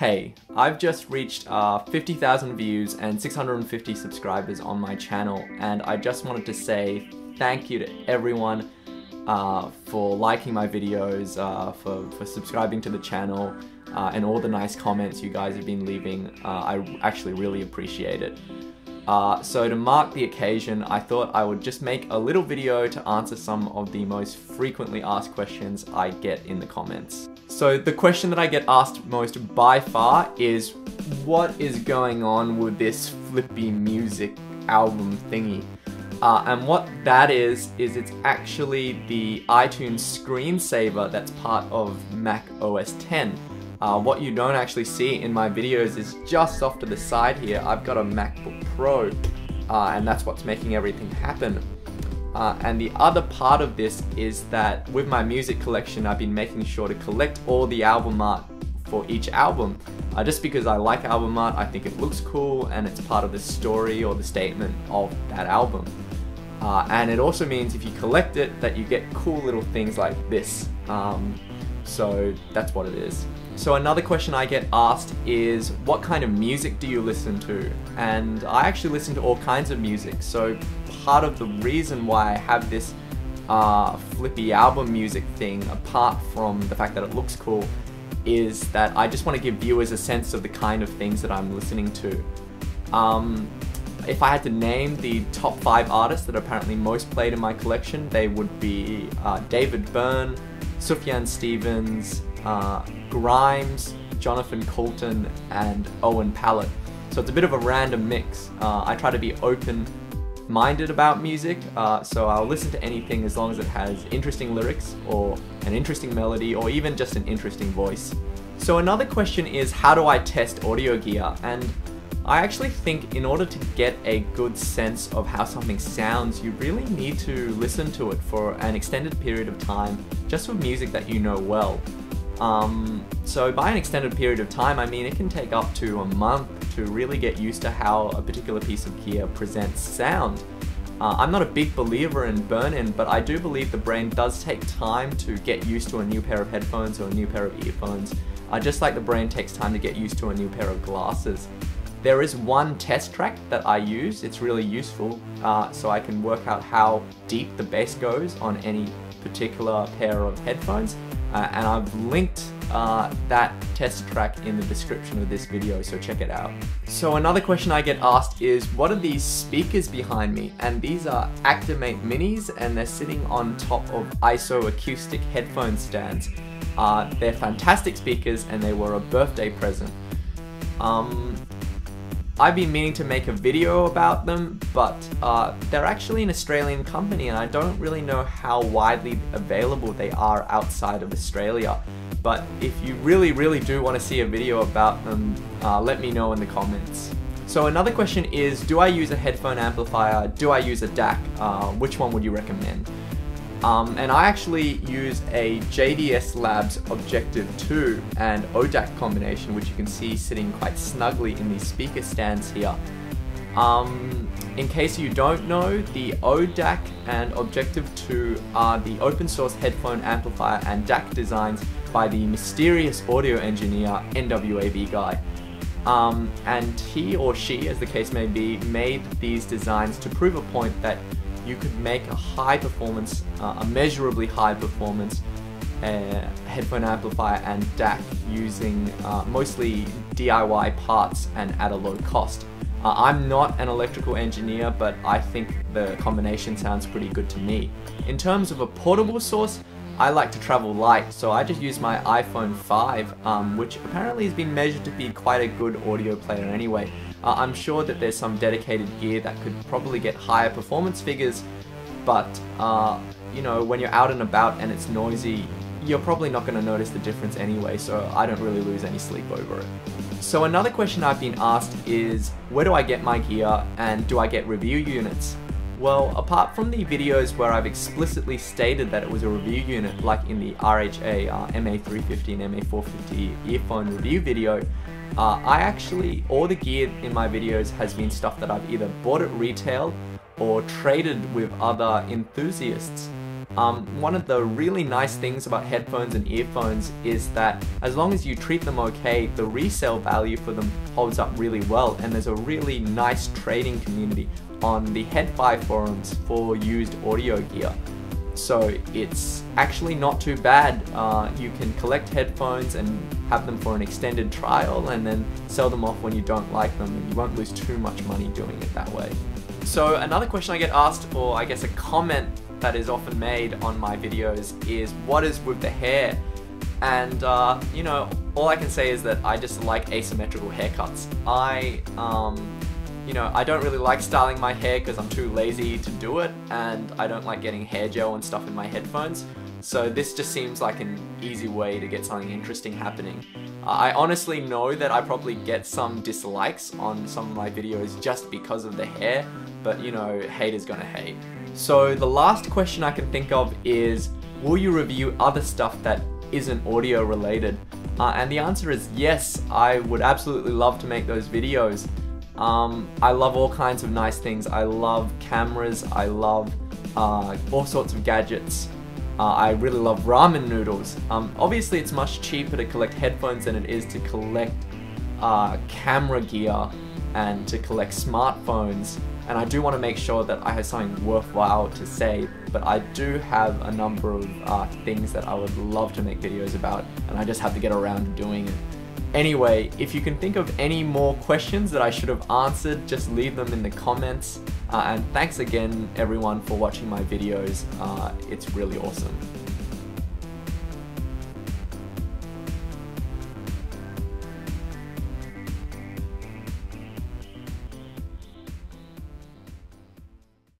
Hey, I've just reached 50,000 views and 650 subscribers on my channel, and I just wanted to say thank you to everyone for liking my videos, for subscribing to the channel, and all the nice comments you guys have been leaving. I actually really appreciate it. So to mark the occasion, I thought I would just make a little video to answer some of the most frequently asked questions I get in the comments. So the question that I get asked most by far is, what is going on with this flippy music album thingy? And what that is it's actually the iTunes screensaver that's part of Mac OS X. What you don't actually see in my videos is just off to the side here, I've got a MacBook Pro, and that's what's making everything happen. And the other part of this is that with my music collection, I've been making sure to collect all the album art for each album. Just because I like album art, I think it looks cool and it's part of the story or the statement of that album. And it also means if you collect it, that you get cool little things like this. So that's what it is. So another question I get asked is, what kind of music do you listen to? And I actually listen to all kinds of music. So part of the reason why I have this flippy album music thing, apart from the fact that it looks cool, is that I just want to give viewers a sense of the kind of things that I'm listening to. If I had to name the top 5 artists that are apparently most played in my collection, they would be David Byrne, Sufjan Stevens, Grimes, Jonathan Coulton, and Owen Pallett. So it's a bit of a random mix. I try to be open-minded about music, so I'll listen to anything as long as it has interesting lyrics, or an interesting melody, or even just an interesting voice. So another question is, how do I test audio gear? And I actually think in order to get a good sense of how something sounds, you really need to listen to it for an extended period of time, just with music that you know well. So by an extended period of time, I mean it can take up to a month to really get used to how a particular piece of gear presents sound. I'm not a big believer in burn-in, but I do believe the brain does take time to get used to a new pair of headphones or a new pair of earphones, just like the brain takes time to get used to a new pair of glasses. There is one test track that I use. It's really useful, so I can work out how deep the bass goes on any particular pair of headphones, and I've linked that test track in the description of this video, so check it out. So another question I get asked is, what are these speakers behind me? And these are Actimate Minis, and they're sitting on top of ISO acoustic headphone stands. They're fantastic speakers, and they were a birthday present. I've been meaning to make a video about them, but they're actually an Australian company, and I don't really know how widely available they are outside of Australia. But if you really do want to see a video about them, let me know in the comments. So another question is, do I use a headphone amplifier? Do I use a DAC? Which one would you recommend? And I actually use a JDS Labs Objective 2 and ODAC combination, which you can see sitting quite snugly in these speaker stands here. In case you don't know, the ODAC and Objective 2 are the open source headphone amplifier and DAC designs by the mysterious audio engineer NWAV guy. And he or she, as the case may be, made these designs to prove a point that you could make a high performance, a measurably high performance headphone amplifier and DAC using mostly DIY parts and at a low cost. I'm not an electrical engineer, but I think the combination sounds pretty good to me. In terms of a portable source, I like to travel light, so I just use my iPhone 5, which apparently has been measured to be quite a good audio player anyway. I'm sure that there's some dedicated gear that could probably get higher performance figures, but you know, when you're out and about and it's noisy, you're probably not going to notice the difference anyway, so I don't really lose any sleep over it. So another question I've been asked is, where do I get my gear and do I get review units? Well, apart from the videos where I've explicitly stated that it was a review unit, like in the RHA MA350 and MA450 earphone review video, all the gear in my videos has been stuff that I've either bought at retail or traded with other enthusiasts. One of the really nice things about headphones and earphones is that as long as you treat them okay, the resale value for them holds up really well, and there's a really nice trading community on the Headphone forums for used audio gear. So it's actually not too bad. You can collect headphones and have them for an extended trial and then sell them off when you don't like them, and you won't lose too much money doing it that way. So another question I get asked, or I guess a comment that is often made on my videos, is what is with the hair? And you know, all I can say is that I just like asymmetrical haircuts. You know, I don't really like styling my hair because I'm too lazy to do it, and I don't like getting hair gel and stuff in my headphones. So this just seems like an easy way to get something interesting happening. I honestly know that I probably get some dislikes on some of my videos just because of the hair, but you know, haters gonna hate. So the last question I can think of is, will you review other stuff that isn't audio related? And the answer is yes, I would absolutely love to make those videos. I love all kinds of nice things. I love cameras, I love all sorts of gadgets. I really love ramen noodles. Obviously it's much cheaper to collect headphones than it is to collect camera gear and to collect smartphones. And I do want to make sure that I have something worthwhile to say, but I do have a number of things that I would love to make videos about, and I just have to get around to doing it. Anyway, if you can think of any more questions that I should have answered, just leave them in the comments. And thanks again everyone for watching my videos. It's really awesome.